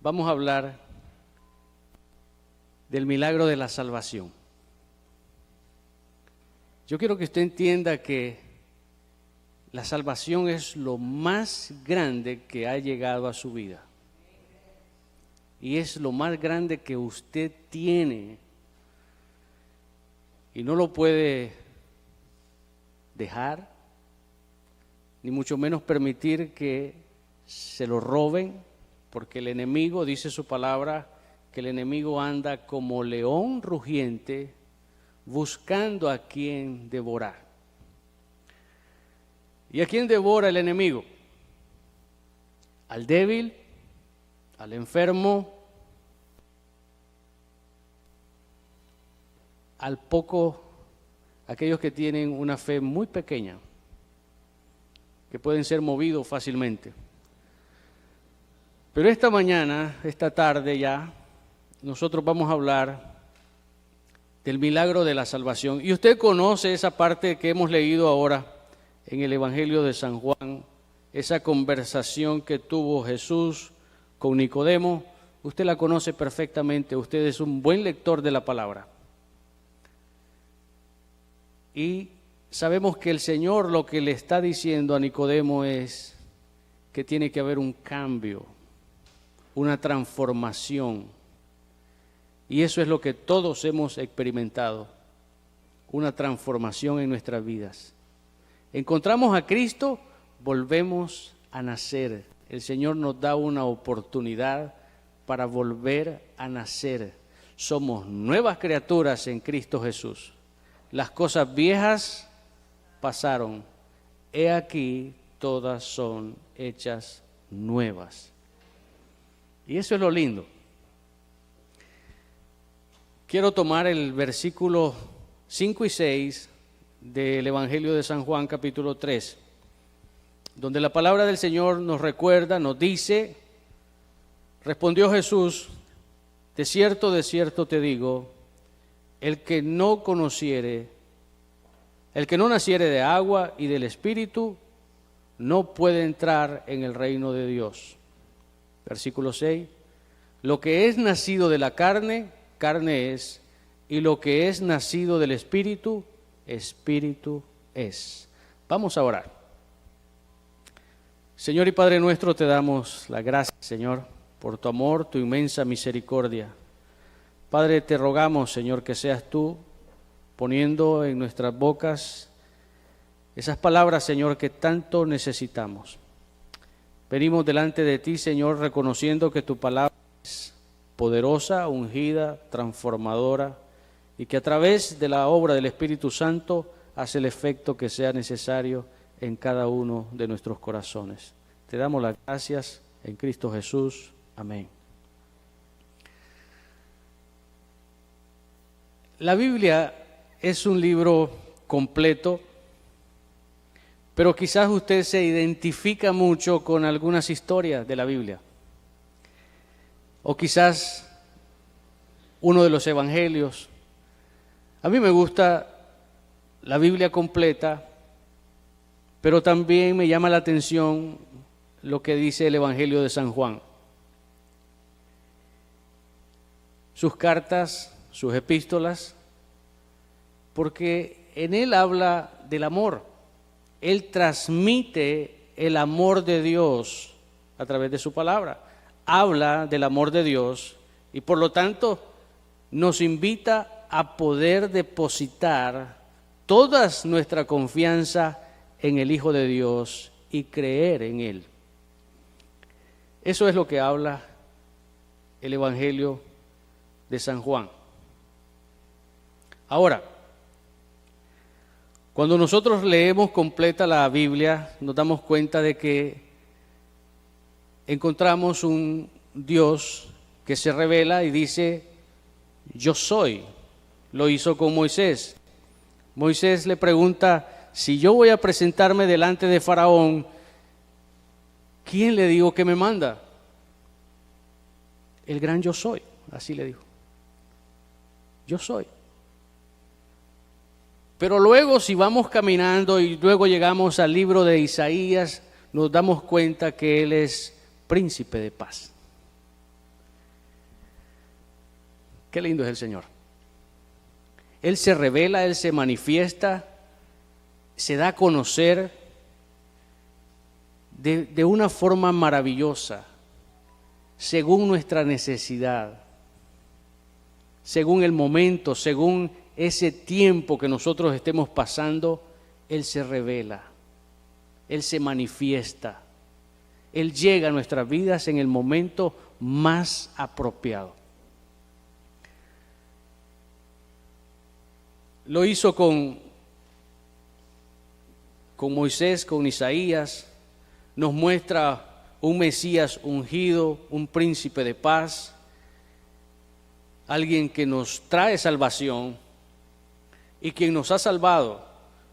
vamos a hablar del milagro de la salvación. Yo quiero que usted entienda que la salvación es lo más grande que ha llegado a su vida. Y es lo más grande que usted tiene. Y no lo puede dejar, ni mucho menos permitir que se lo roben, porque el enemigo, dice su palabra, que el enemigo anda como león rugiente buscando a quien devorar. ¿Y a quién devora el enemigo? Al débil, al enfermo, al poco, aquellos que tienen una fe muy pequeña, que pueden ser movidos fácilmente. Pero esta mañana, esta tarde ya, nosotros vamos a hablar del milagro de la salvación. Y usted conoce esa parte que hemos leído ahora en el Evangelio de San Juan, esa conversación que tuvo Jesús con Nicodemo. Usted la conoce perfectamente, usted es un buen lector de la palabra. Y sabemos que el Señor lo que le está diciendo a Nicodemo es que tiene que haber un cambio, una transformación. Y eso es lo que todos hemos experimentado, una transformación en nuestras vidas. Encontramos a Cristo, volvemos a nacer. El Señor nos da una oportunidad para volver a nacer. Somos nuevas criaturas en Cristo Jesús. Las cosas viejas pasaron. He aquí, todas son hechas nuevas. Y eso es lo lindo. Quiero tomar el versículo 5 y 6 del Evangelio de San Juan, capítulo 3, donde la palabra del Señor nos recuerda, nos dice, respondió Jesús, de cierto te digo, el que no naciere de agua y del Espíritu, no puede entrar en el reino de Dios. Versículo 6, lo que es nacido de la carne, carne es, y lo que es nacido del Espíritu, Espíritu es. Vamos a orar. Señor y Padre nuestro, te damos la gracia, Señor, por tu amor, tu inmensa misericordia. Padre, te rogamos, Señor, que seas tú poniendo en nuestras bocas esas palabras, Señor, que tanto necesitamos. Venimos delante de ti, Señor, reconociendo que tu palabra es poderosa, ungida, transformadora, y que a través de la obra del Espíritu Santo hace el efecto que sea necesario en cada uno de nuestros corazones. Te damos las gracias en Cristo Jesús. Amén. La Biblia es un libro completo, pero quizás usted se identifica mucho con algunas historias de la Biblia. O quizás uno de los evangelios. A mí me gusta la Biblia completa, pero también me llama la atención lo que dice el Evangelio de San Juan. Sus cartas, sus epístolas, porque en él habla del amor. Él transmite el amor de Dios a través de su palabra. Habla del amor de Dios y por lo tanto nos invita a poder depositar toda nuestra confianza en el Hijo de Dios y creer en Él. Eso es lo que habla el Evangelio de San Juan. Ahora, cuando nosotros leemos completa la Biblia, nos damos cuenta de que encontramos un Dios que se revela y dice, yo soy. Lo hizo con Moisés. Moisés le pregunta, si yo voy a presentarme delante de Faraón, ¿quién le digo que me manda? El gran yo soy, así le dijo. Yo soy. Pero luego si vamos caminando y luego llegamos al libro de Isaías, nos damos cuenta que Él es príncipe de paz. Qué lindo es el Señor. Él se revela, Él se manifiesta, se da a conocer de una forma maravillosa, según nuestra necesidad, según el momento, según ese tiempo que nosotros estemos pasando. Él se revela, Él se manifiesta, Él llega a nuestras vidas en el momento más apropiado. Lo hizo con Moisés, con Isaías. Nos muestra un Mesías ungido, un príncipe de paz, alguien que nos trae salvación y quien nos ha salvado,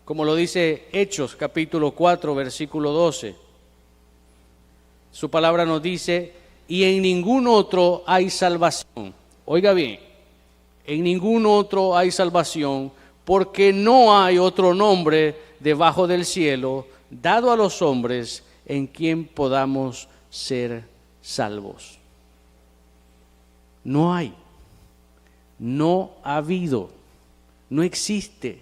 como lo dice Hechos capítulo 4 versículo 12. Su palabra nos dice: y en ningún otro hay salvación. Oiga bien, en ningún otro hay salvación, porque no hay otro nombre debajo del cielo dado a los hombres en quien podamos ser salvos. No hay, no ha habido, no existe.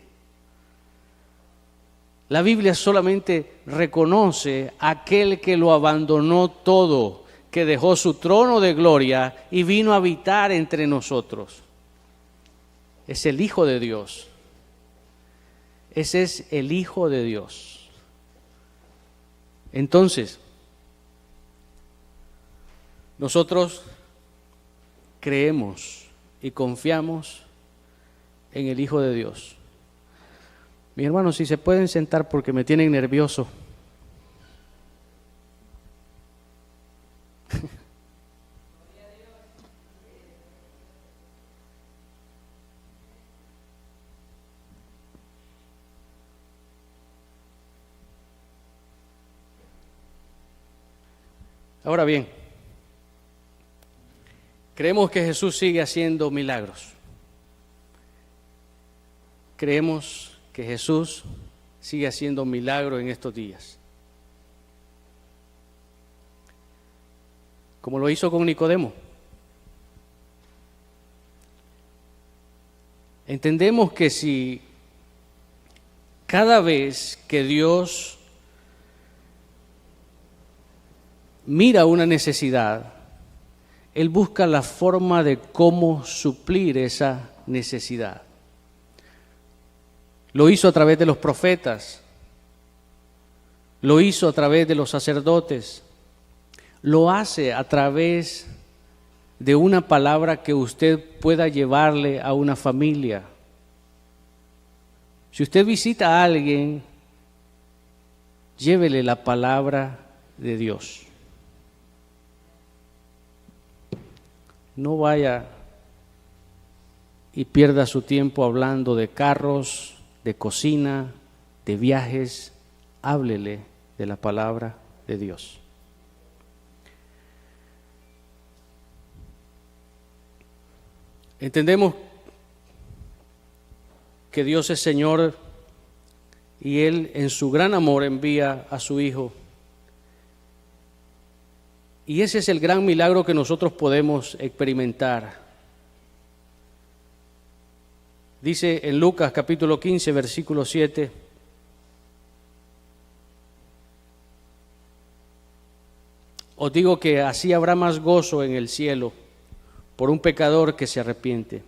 La Biblia solamente reconoce a aquel que lo abandonó todo, que dejó su trono de gloria y vino a habitar entre nosotros. Es el Hijo de Dios. Ese es el Hijo de Dios. Entonces, nosotros creemos y confiamos en el Hijo de Dios. Mis hermanos, si se pueden sentar porque me tienen nervioso. Ahora bien, creemos que Jesús sigue haciendo milagros. Creemos que Jesús sigue haciendo milagros en estos días. Como lo hizo con Nicodemo. Entendemos que si cada vez que Dios mira una necesidad, Él busca la forma de cómo suplir esa necesidad. Lo hizo a través de los profetas, lo hizo a través de los sacerdotes, lo hace a través de una palabra que usted pueda llevarle a una familia. Si usted visita a alguien, llévele la palabra de Dios. No vaya y pierda su tiempo hablando de carros, de cocina, de viajes. Háblele de la palabra de Dios. Entendemos que Dios es Señor y Él en su gran amor envía a su Hijo. Y ese es el gran milagro que nosotros podemos experimentar. Dice en Lucas capítulo 15, versículo 7. Os digo que así habrá más gozo en el cielo por un pecador que se arrepiente,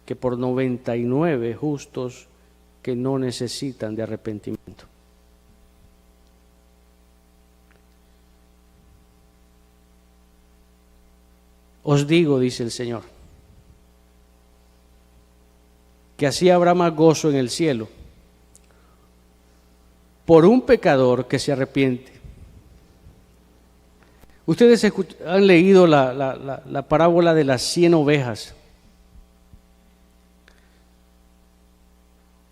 que por 99 justos que no necesitan de arrepentimiento. Os digo, dice el Señor, que así habrá más gozo en el cielo por un pecador que se arrepiente. Ustedes han leído la parábola de las 100 ovejas.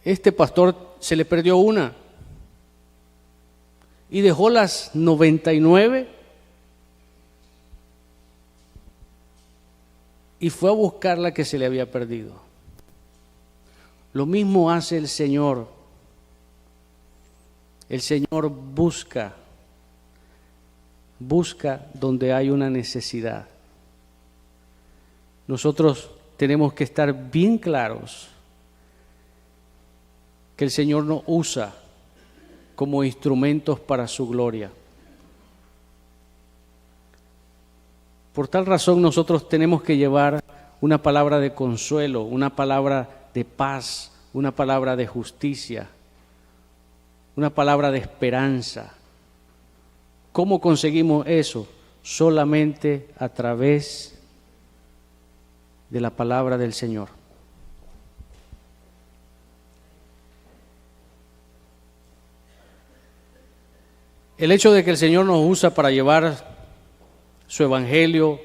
Este pastor se le perdió una y dejó las 99 y fue a buscar la que se le había perdido. Lo mismo hace el Señor. El Señor busca donde hay una necesidad. Nosotros tenemos que estar bien claros que el Señor nos usa como instrumentos para su gloria. Por tal razón nosotros tenemos que llevar una palabra de consuelo, una palabra de paz, una palabra de justicia, una palabra de esperanza. ¿Cómo conseguimos eso? Solamente a través de la palabra del Señor. El hecho de que el Señor nos usa para llevar su evangelio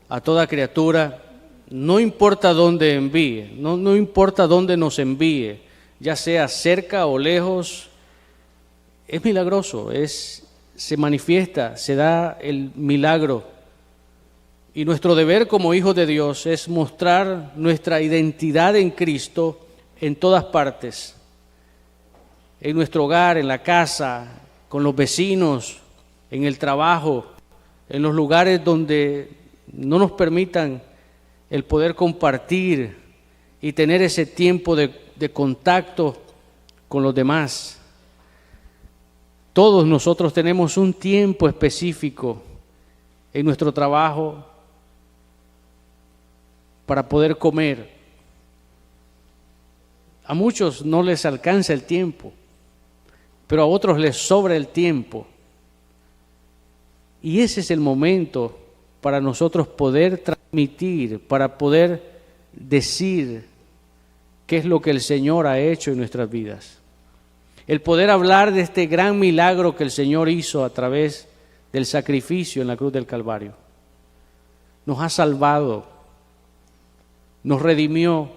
a toda criatura, no importa dónde envíe, no importa dónde nos envíe, ya sea cerca o lejos, es milagroso, se manifiesta, se da el milagro. Y nuestro deber como hijos de Dios es mostrar nuestra identidad en Cristo en todas partes, en nuestro hogar, en la casa, con los vecinos, en el trabajo, en los lugares donde no nos permitan el poder compartir y tener ese tiempo de contacto con los demás. Todos nosotros tenemos un tiempo específico en nuestro trabajo para poder comer. A muchos no les alcanza el tiempo, pero a otros les sobra el tiempo. Y ese es el momento para nosotros poder transmitir, para poder decir qué es lo que el Señor ha hecho en nuestras vidas. El poder hablar de este gran milagro que el Señor hizo a través del sacrificio en la cruz del Calvario. Nos ha salvado, nos redimió,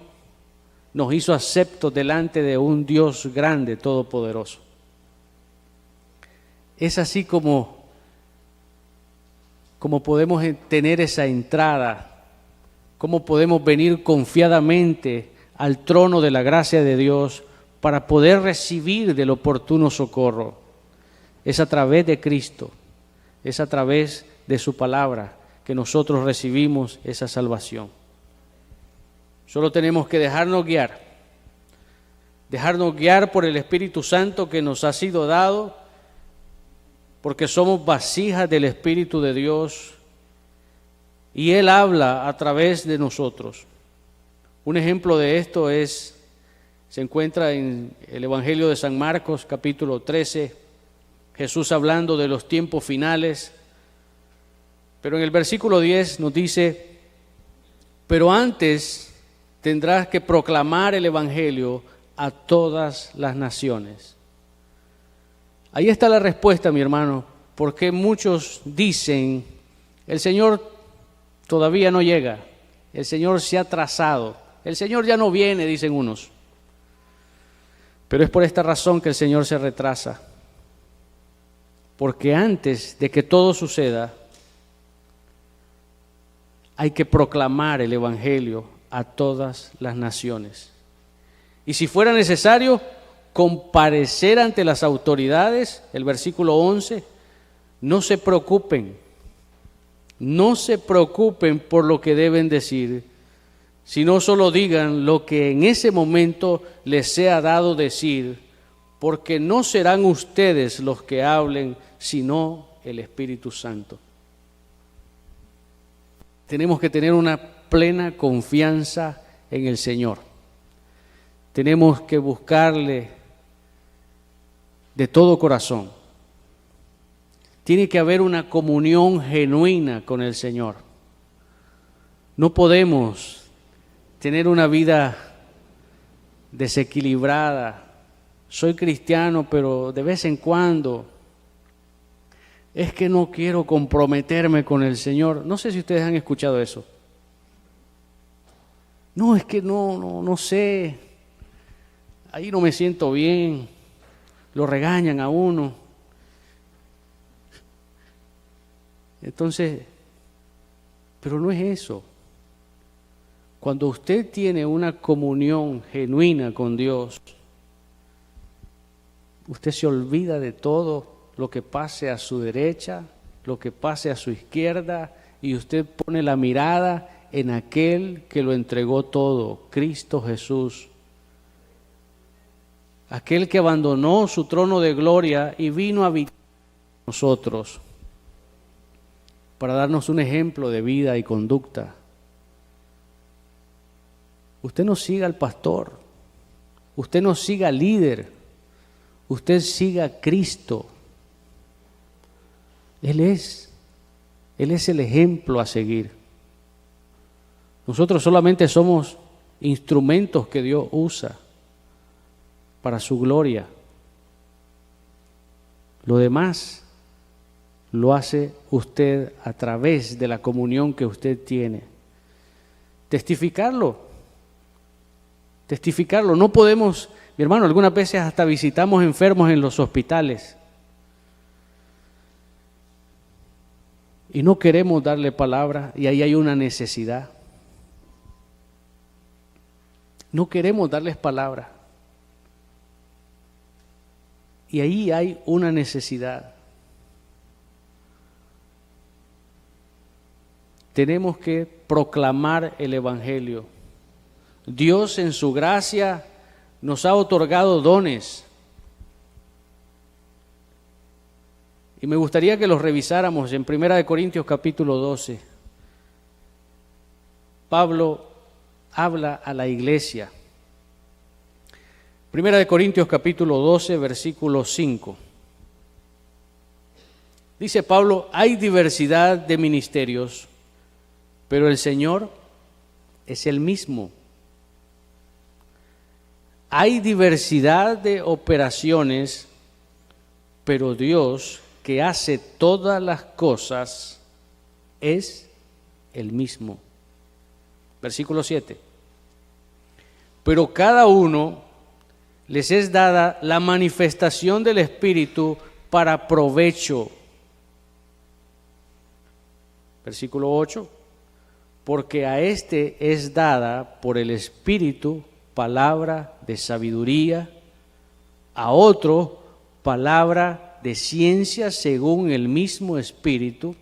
nos hizo aceptos delante de un Dios grande, todopoderoso. Es así como podemos tener esa entrada, cómo podemos venir confiadamente al trono de la gracia de Dios para poder recibir del oportuno socorro. Es a través de Cristo, es a través de su palabra que nosotros recibimos esa salvación. Solo tenemos que dejarnos guiar por el Espíritu Santo que nos ha sido dado, porque somos vasijas del Espíritu de Dios y Él habla a través de nosotros. Un ejemplo de esto se encuentra en el Evangelio de San Marcos, capítulo 13, Jesús hablando de los tiempos finales, pero en el versículo 10 nos dice: pero antes tendrás que proclamar el Evangelio a todas las naciones. Ahí está la respuesta, mi hermano, porque muchos dicen: el Señor todavía no llega, el Señor se ha atrasado, el Señor ya no viene, dicen unos. Pero es por esta razón que el Señor se retrasa, porque antes de que todo suceda, hay que proclamar el Evangelio a todas las naciones. Y si fuera necesario, comparecer ante las autoridades, el versículo 11, no se preocupen por lo que deben decir, sino solo digan lo que en ese momento les sea dado decir, porque no serán ustedes los que hablen, sino el Espíritu Santo. Tenemos que tener una plena confianza en el Señor. Tenemos que buscarle de todo corazón. Tiene que haber una comunión genuina con el Señor. No podemos tener una vida desequilibrada. Soy cristiano, pero de vez en cuando es que no quiero comprometerme con el Señor. No sé si ustedes han escuchado eso. No, es que no sé. Ahí no me siento bien. Lo regañan a uno. Entonces, pero no es eso. Cuando usted tiene una comunión genuina con Dios, usted se olvida de todo lo que pase a su derecha, lo que pase a su izquierda, y usted pone la mirada en aquel que lo entregó todo, Cristo Jesús. Aquel que abandonó su trono de gloria y vino a habitar con nosotros para darnos un ejemplo de vida y conducta. Usted no siga al pastor, usted no siga al líder, usted siga a Cristo. Él es el ejemplo a seguir. Nosotros solamente somos instrumentos que Dios usa para su gloria. Lo demás lo hace usted a través de la comunión que usted tiene. Testificarlo. No podemos, mi hermano, algunas veces hasta visitamos enfermos en los hospitales y no queremos darle palabra y ahí hay una necesidad. No queremos darles palabra y ahí hay una necesidad. Tenemos que proclamar el Evangelio. Dios en su gracia nos ha otorgado dones. Y me gustaría que los revisáramos en 1 Corintios capítulo 12. Pablo habla a la iglesia. 1 Corintios capítulo 12, versículo 5. Dice Pablo, hay diversidad de ministerios, pero el Señor es el mismo. Hay diversidad de operaciones, pero Dios, que hace todas las cosas, es el mismo. Versículo 7. Pero cada uno les es dada la manifestación del Espíritu para provecho. Versículo 8. Porque a este es dada por el Espíritu palabra de sabiduría, a otro palabra de ciencia según el mismo Espíritu,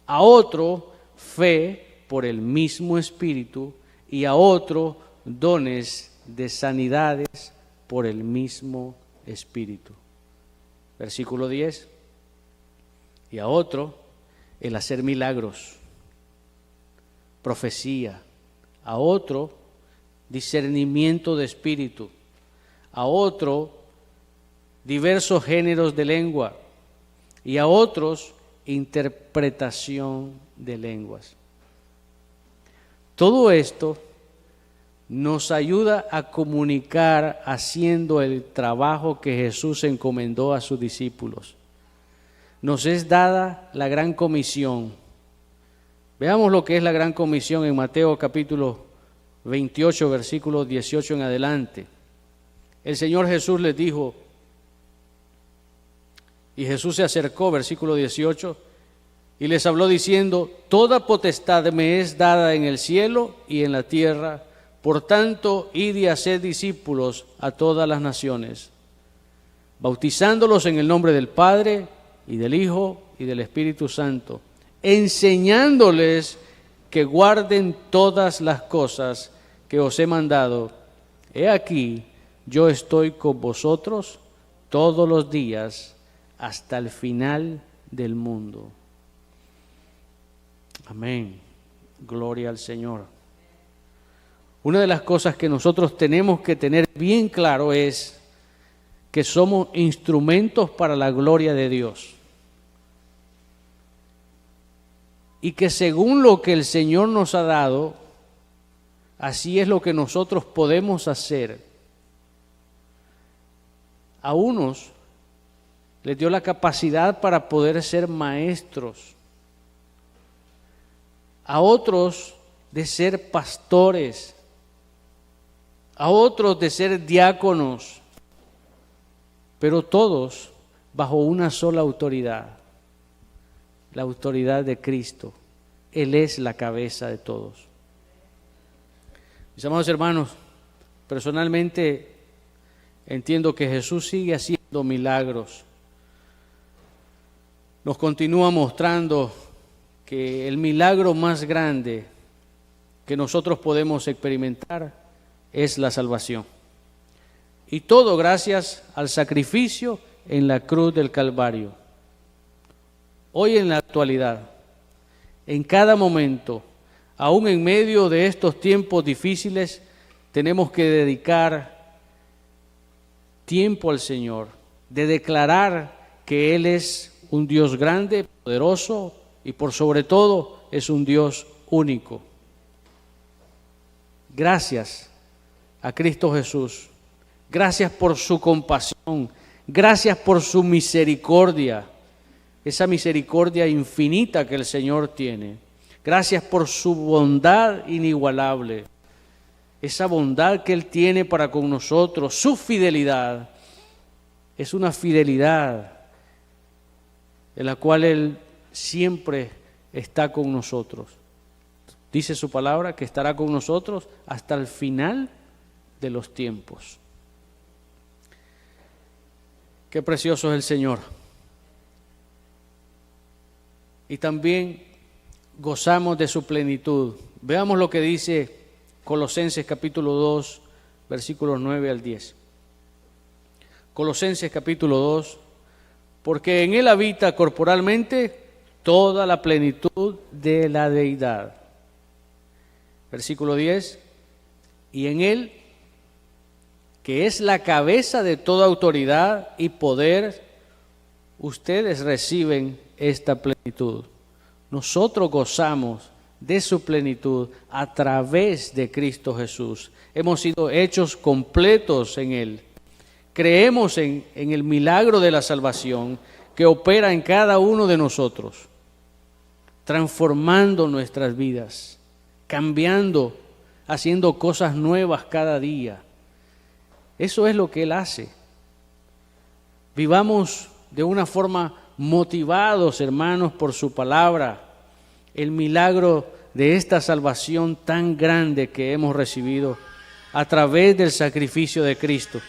a otro fe por el mismo Espíritu y a otro dones de sanidades por el mismo Espíritu. Versículo 10. Y a otro el hacer milagros, profecía, a otro discernimiento de espíritu, a otro diversos géneros de lengua y a otros interpretación de lenguas. Todo esto nos ayuda a comunicar haciendo el trabajo que Jesús encomendó a sus discípulos. Nos es dada la gran comisión. Veamos lo que es la gran comisión en Mateo capítulo 28, versículos 18 en adelante. El Señor Jesús les dijo, y Jesús se acercó, versículo 18, y les habló diciendo, toda potestad me es dada en el cielo y en la tierra, por tanto, id y haced discípulos a todas las naciones, bautizándolos en el nombre del Padre y del Hijo y del Espíritu Santo, enseñándoles que guarden todas las cosas que os he mandado. He aquí, yo estoy con vosotros todos los días hasta el final del mundo. Amén. Gloria al Señor. Una de las cosas que nosotros tenemos que tener bien claro es que somos instrumentos para la gloria de Dios. Y que según lo que el Señor nos ha dado, así es lo que nosotros podemos hacer. A unos les dio la capacidad para poder ser maestros, a otros de ser pastores, a otros de ser diáconos, pero todos bajo una sola autoridad, la autoridad de Cristo. Él es la cabeza de todos. Mis amados hermanos, personalmente entiendo que Jesús sigue haciendo milagros. Nos continúa mostrando que el milagro más grande que nosotros podemos experimentar es la salvación. Y todo gracias al sacrificio en la cruz del Calvario. Hoy en la actualidad, en cada momento, aún en medio de estos tiempos difíciles, tenemos que dedicar tiempo al Señor, de declarar que Él es un Dios grande, poderoso y por sobre todo es un Dios único. Gracias a Cristo Jesús, gracias por su compasión, gracias por su misericordia, esa misericordia infinita que el Señor tiene. Gracias por su bondad inigualable, esa bondad que Él tiene para con nosotros, su fidelidad. Es una fidelidad en la cual Él siempre está con nosotros. Dice su palabra que estará con nosotros hasta el final de los tiempos. Qué precioso es el Señor. Y también gozamos de su plenitud. Veamos lo que dice Colosenses capítulo 2, versículos 9 al 10. Colosenses capítulo 2, porque en Él habita corporalmente toda la plenitud de la deidad. Versículo 10, y en Él, que es la cabeza de toda autoridad y poder, ustedes reciben esta plenitud. Nosotros gozamos de su plenitud a través de Cristo Jesús. Hemos sido hechos completos en Él. Creemos en el milagro de la salvación que opera en cada uno de nosotros, transformando nuestras vidas, cambiando, haciendo cosas nuevas cada día. Eso es lo que Él hace. Vivamos de una forma motivados, hermanos, por su palabra, el milagro de esta salvación tan grande que hemos recibido a través del sacrificio de Cristo.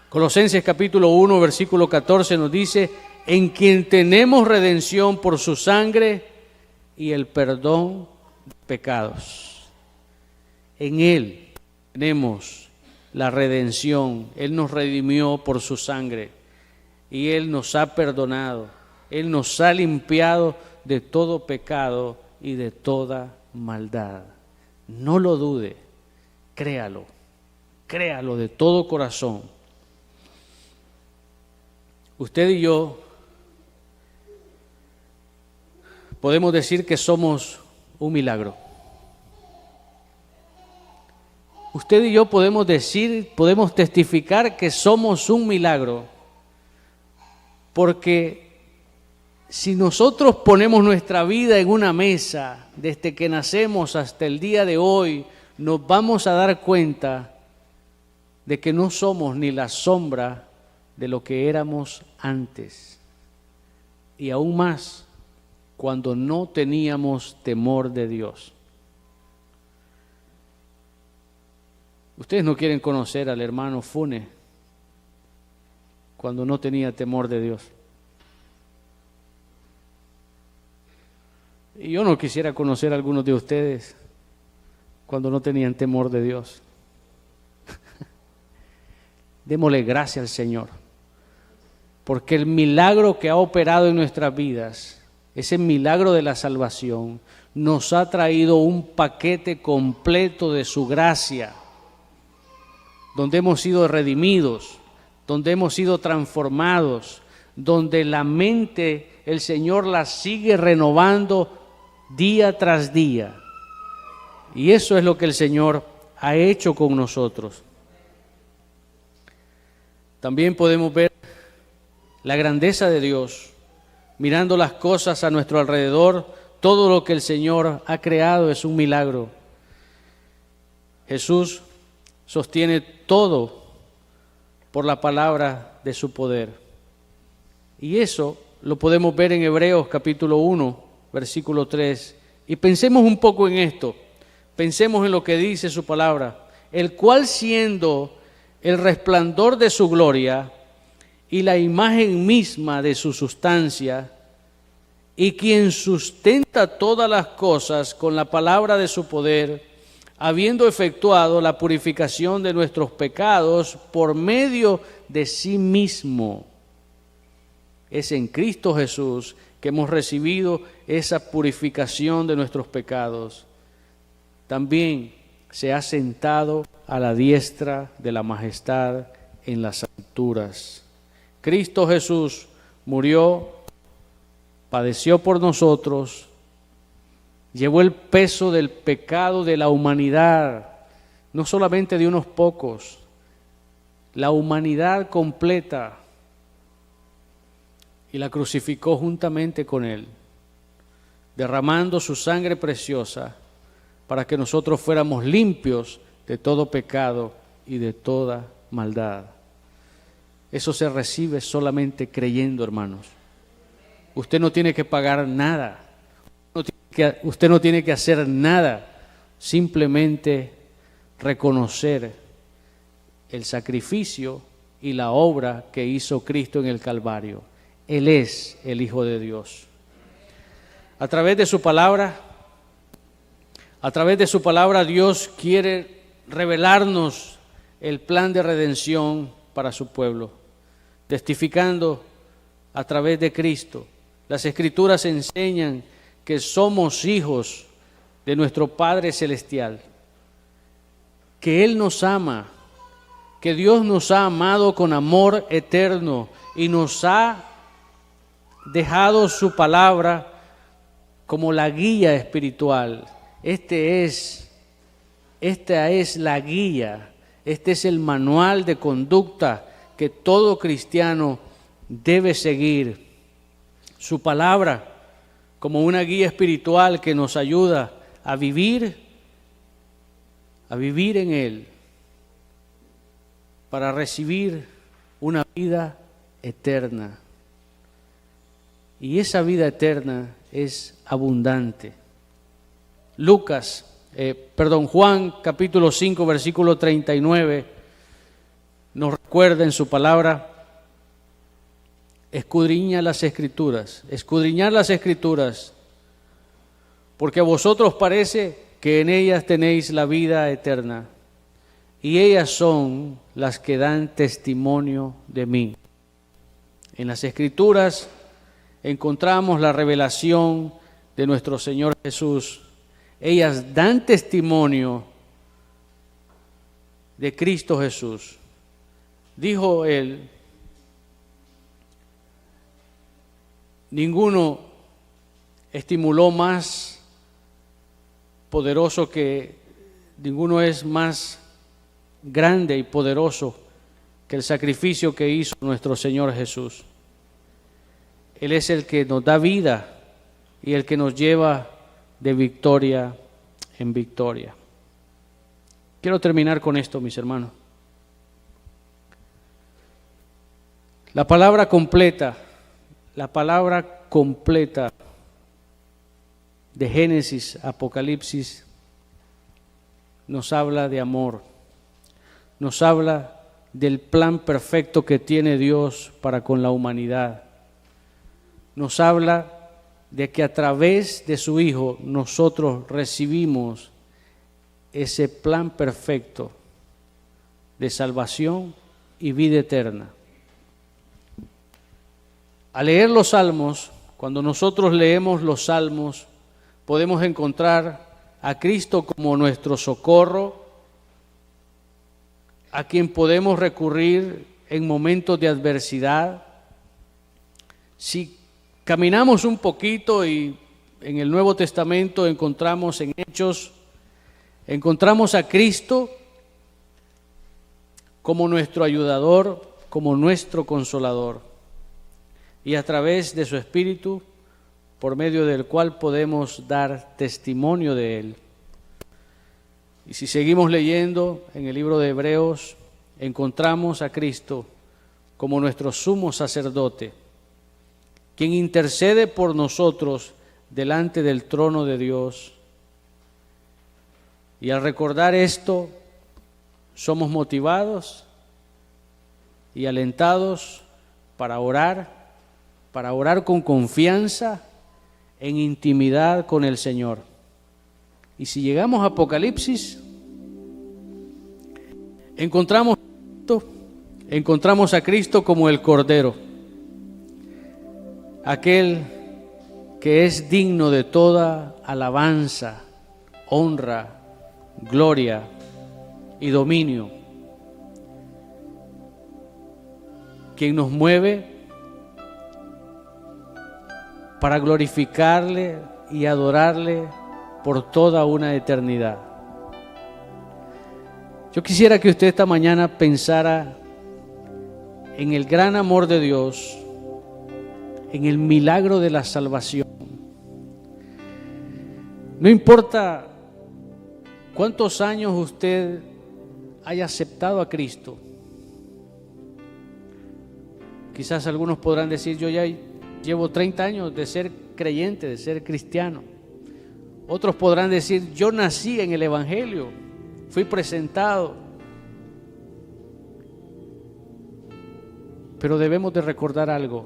Colosenses capítulo 1, versículo 14 nos dice, en quien tenemos redención por su sangre y el perdón de pecados. En Él tenemos la redención. Él nos redimió por su sangre y Él nos ha perdonado. Él nos ha limpiado de todo pecado y de toda maldad. No lo dude, créalo de todo corazón. Usted y yo podemos decir que somos un milagro. Usted y yo podemos testificar que somos un milagro, porque si nosotros ponemos nuestra vida en una mesa, desde que nacemos hasta el día de hoy, nos vamos a dar cuenta de que no somos ni la sombra de lo que éramos antes. Y aún más, cuando no teníamos temor de Dios. Ustedes no quieren conocer al hermano Fune cuando no tenía temor de Dios. Y yo no quisiera conocer a algunos de ustedes cuando no tenían temor de Dios. Démosle gracias al Señor, porque el milagro que ha operado en nuestras vidas, ese milagro de la salvación, nos ha traído un paquete completo de su gracia, donde hemos sido redimidos, donde hemos sido transformados, donde la mente el Señor la sigue renovando día tras día. Y eso es lo que el Señor ha hecho con nosotros. También podemos ver la grandeza de Dios, mirando las cosas a nuestro alrededor. Todo lo que el Señor ha creado es un milagro. Jesús sostiene todo por la palabra de su poder. Y eso lo podemos ver en Hebreos capítulo 1, versículo 3. Y pensemos un poco en esto. Pensemos en lo que dice su palabra. El cual, siendo el resplandor de su gloria y la imagen misma de su sustancia, y quien sustenta todas las cosas con la palabra de su poder, habiendo efectuado la purificación de nuestros pecados por medio de sí mismo. Es en Cristo Jesús que hemos recibido esa purificación de nuestros pecados. También se ha sentado a la diestra de la majestad en las alturas. Cristo Jesús murió, padeció por nosotros, llevó el peso del pecado de la humanidad, no solamente de unos pocos, la humanidad completa, y la crucificó juntamente con Él, derramando su sangre preciosa para que nosotros fuéramos limpios de todo pecado y de toda maldad. Eso se recibe solamente creyendo, hermanos. Usted no tiene que pagar nada, usted no tiene que hacer nada, simplemente reconocer el sacrificio y la obra que hizo Cristo en el Calvario. Él es el Hijo de Dios. A través de su palabra, Dios quiere revelarnos el plan de redención para su pueblo, testificando a través de Cristo. Las Escrituras enseñan que somos hijos de nuestro Padre Celestial, que Él nos ama, que Dios nos ha amado con amor eterno y nos ha dejado su palabra como la guía espiritual. Esta es la guía, este es el manual de conducta que todo cristiano debe seguir. Su palabra como una guía espiritual que nos ayuda a vivir en Él para recibir una vida eterna. Y esa vida eterna es abundante. Juan capítulo 5 versículo 39 nos recuerda en su palabra: escudriñad las Escrituras, porque a vosotros parece que en ellas tenéis la vida eterna, y ellas son las que dan testimonio de mí. En las Escrituras encontramos la revelación de nuestro Señor Jesús. Ellas dan testimonio de Cristo Jesús. Dijo Él: ninguno estimuló más poderoso que, ninguno es más grande y poderoso que el sacrificio que hizo nuestro Señor Jesús. Él es el que nos da vida y el que nos lleva de victoria en victoria. Quiero terminar con esto, mis hermanos. La palabra completa de Génesis, Apocalipsis, nos habla de amor, nos habla del plan perfecto que tiene Dios para con la humanidad. Nos habla de que a través de su Hijo nosotros recibimos ese plan perfecto de salvación y vida eterna. Al leer los salmos, cuando nosotros leemos los salmos, podemos encontrar a Cristo como nuestro socorro, a quien podemos recurrir en momentos de adversidad. Si caminamos un poquito y en el Nuevo Testamento encontramos en Hechos, encontramos a Cristo como nuestro ayudador, como nuestro consolador, y a través de su Espíritu, por medio del cual podemos dar testimonio de Él. Y si seguimos leyendo en el libro de Hebreos, encontramos a Cristo como nuestro sumo sacerdote, quien intercede por nosotros delante del trono de Dios. Y al recordar esto, somos motivados y alentados para orar con confianza en intimidad con el Señor. Y si llegamos a Apocalipsis, encontramos a Cristo como el Cordero, aquel que es digno de toda alabanza, honra, gloria y dominio, quien nos mueve para glorificarle y adorarle por toda una eternidad. Yo quisiera que usted esta mañana pensara en el gran amor de Dios, en el milagro de la salvación. No importa cuántos años usted haya aceptado a Cristo. Quizás algunos podrán decir, yo ya llevo 30 años de ser creyente, de ser cristiano. Otros podrán decir, yo nací en el Evangelio, fui presentado. Pero debemos de recordar algo.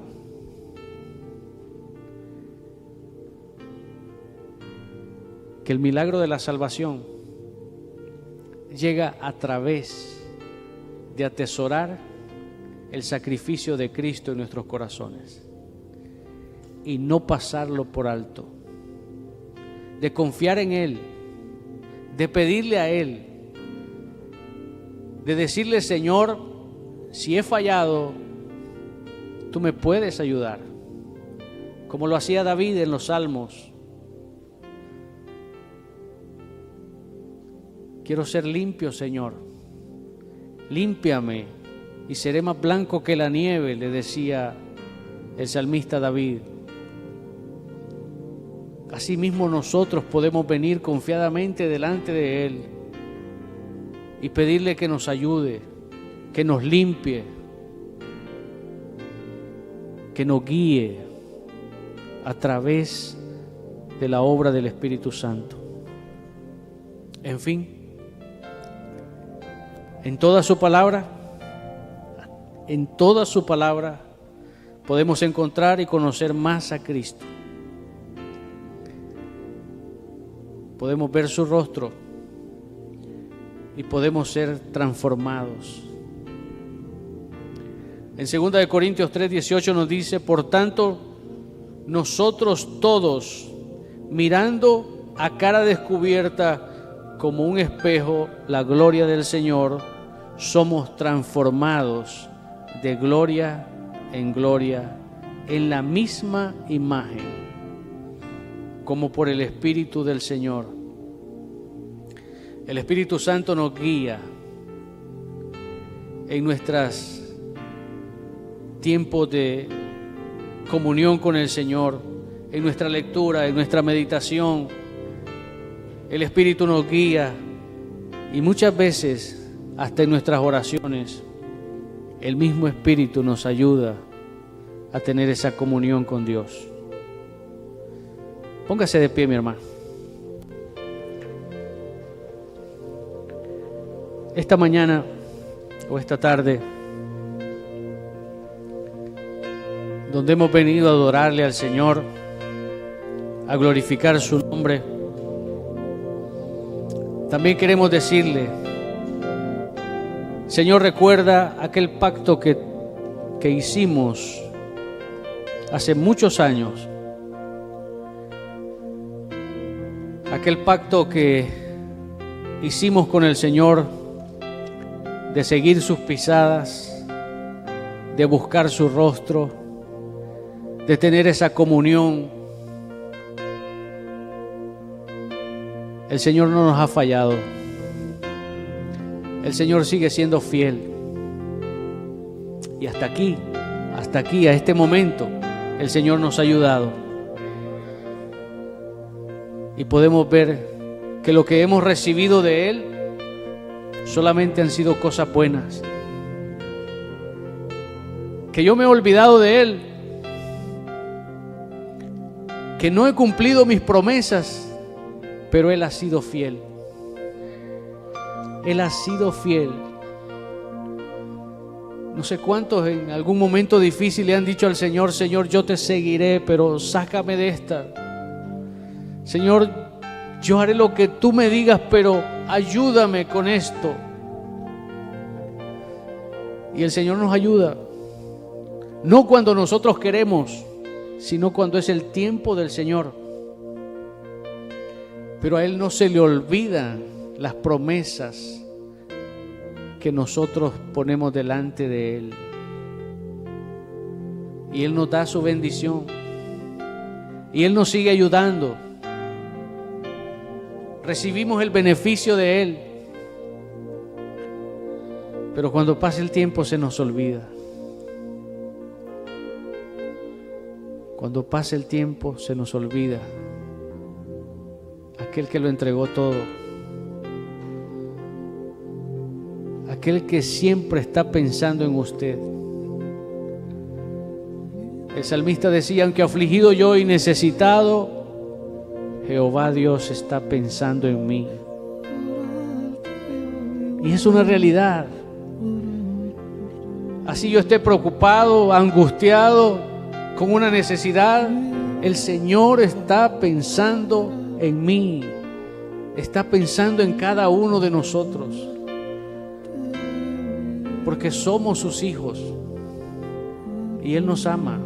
Que el milagro de la salvación llega a través de atesorar el sacrificio de Cristo en nuestros corazones y no pasarlo por alto, de confiar en Él, de pedirle a Él, de decirle, Señor, si he fallado, tú me puedes ayudar, como lo hacía David en los Salmos. Quiero ser limpio, Señor, límpiame y seré más blanco que la nieve, le decía el salmista David. Asimismo nosotros podemos venir confiadamente delante de Él y pedirle que nos ayude, que nos limpie, que nos guíe a través de la obra del Espíritu Santo. En fin, en toda su palabra podemos encontrar y conocer más a Cristo. Podemos ver su rostro y podemos ser transformados. En 2 Corintios 3:18 nos dice, por tanto, nosotros todos, mirando a cara descubierta como un espejo la gloria del Señor, somos transformados de gloria en gloria en la misma imagen, como por el Espíritu del Señor. El Espíritu Santo nos guía en nuestros tiempos de comunión con el Señor, en nuestra lectura, en nuestra meditación. El Espíritu nos guía y muchas veces hasta en nuestras oraciones el mismo Espíritu nos ayuda a tener esa comunión con Dios. Póngase de pie, mi hermano. Esta mañana o esta tarde, donde hemos venido a adorarle al Señor, a glorificar su nombre, también queremos decirle, Señor, recuerda aquel pacto que hicimos hace muchos años, aquel pacto que hicimos con el Señor de seguir sus pisadas, de buscar su rostro, de tener esa comunión. El Señor no nos ha fallado. El Señor sigue siendo fiel. Y hasta aquí, a este momento, el Señor nos ha ayudado. Y podemos ver que lo que hemos recibido de Él solamente han sido cosas buenas. Que yo me he olvidado de Él, que no he cumplido mis promesas, pero Él ha sido fiel. Él ha sido fiel. No sé cuántos en algún momento difícil le han dicho al Señor, Señor, yo te seguiré, pero sácame de esta. Señor, yo haré lo que tú me digas, pero ayúdame con esto. Y el Señor nos ayuda, no cuando nosotros queremos, sino cuando es el tiempo del Señor. Pero a Él no se le olvidan las promesas que nosotros ponemos delante de Él. Y Él nos da su bendición. Y Él nos sigue ayudando. Recibimos el beneficio de Él. Pero cuando pasa el tiempo se nos olvida. Cuando pasa el tiempo se nos olvida aquel que lo entregó todo, aquel que siempre está pensando en usted. El salmista decía: aunque afligido yo y necesitado, Jehová Dios está pensando en mí. Y es una realidad. Así yo esté preocupado, angustiado, con una necesidad, el Señor está pensando en mí, está pensando en cada uno de nosotros, porque somos sus hijos y Él nos ama,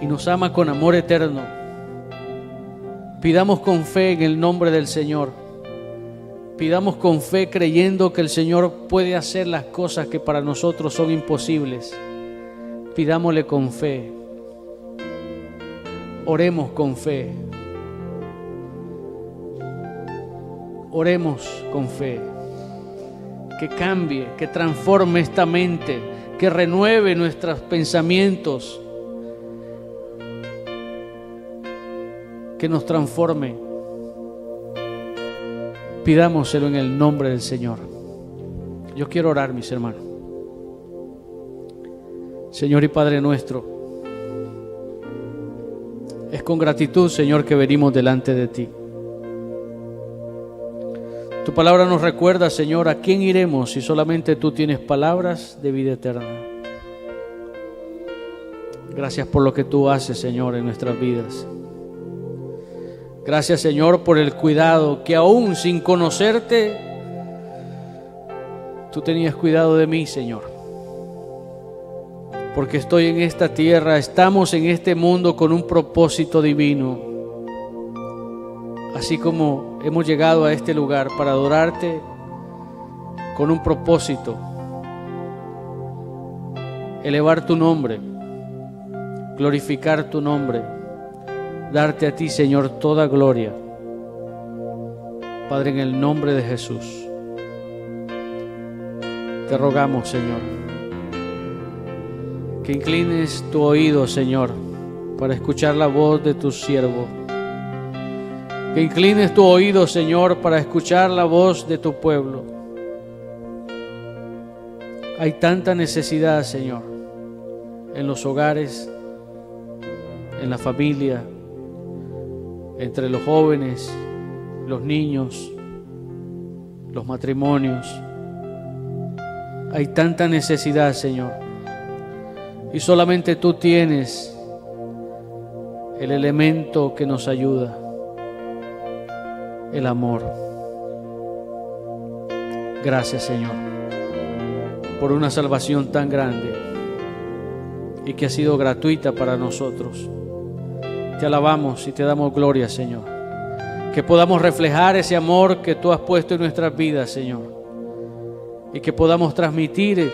y nos ama con amor eterno. Pidamos con fe en el nombre del Señor, pidamos con fe creyendo que el Señor puede hacer las cosas que para nosotros son imposibles. Pidámosle con fe, oremos con fe, oremos con fe, que cambie, que transforme esta mente, que renueve nuestros pensamientos, que nos transforme. Pidámoselo en el nombre del Señor. Yo quiero orar, mis hermanos. Señor y Padre nuestro, es con gratitud, Señor, que venimos delante de ti. Tu palabra nos recuerda, Señor, a quién iremos si solamente tú tienes palabras de vida eterna. Gracias por lo que tú haces, Señor, en nuestras vidas. Gracias, Señor, por el cuidado que aún sin conocerte, tú tenías cuidado de mí, Señor. Porque estoy en esta tierra, estamos en este mundo con un propósito divino. Así como hemos llegado a este lugar para adorarte con un propósito, elevar tu nombre, glorificar tu nombre, darte a ti, Señor, toda gloria. Padre, en el nombre de Jesús, te rogamos, Señor, que inclines tu oído, Señor, para escuchar la voz de tu siervo. Que inclines tu oído, Señor, para escuchar la voz de tu pueblo. Hay tanta necesidad, Señor, en los hogares, en la familia, entre los jóvenes, los niños, los matrimonios. Hay tanta necesidad, Señor. Y solamente tú tienes el elemento que nos ayuda, el amor. Gracias, Señor, por una salvación tan grande y que ha sido gratuita para nosotros. Te alabamos y te damos gloria, Señor. Que podamos reflejar ese amor que tú has puesto en nuestras vidas, Señor, y que podamos transmitir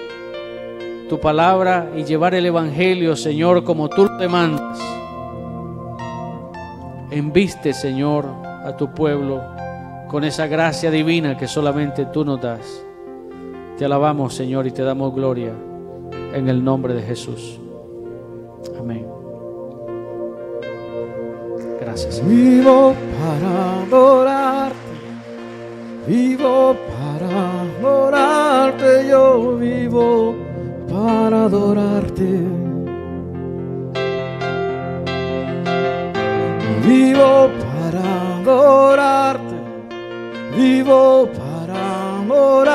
tu palabra y llevar el evangelio, Señor, como tú lo demandas. Enviste, Señor, a tu pueblo con esa gracia divina que solamente tú nos das. Te alabamos, Señor, y te damos gloria en el nombre de Jesús. Amén. Gracias, Señor. Vivo para adorarte, vivo para adorarte, yo vivo para adorarte. Vivo para adorarte, vivo para adorarte.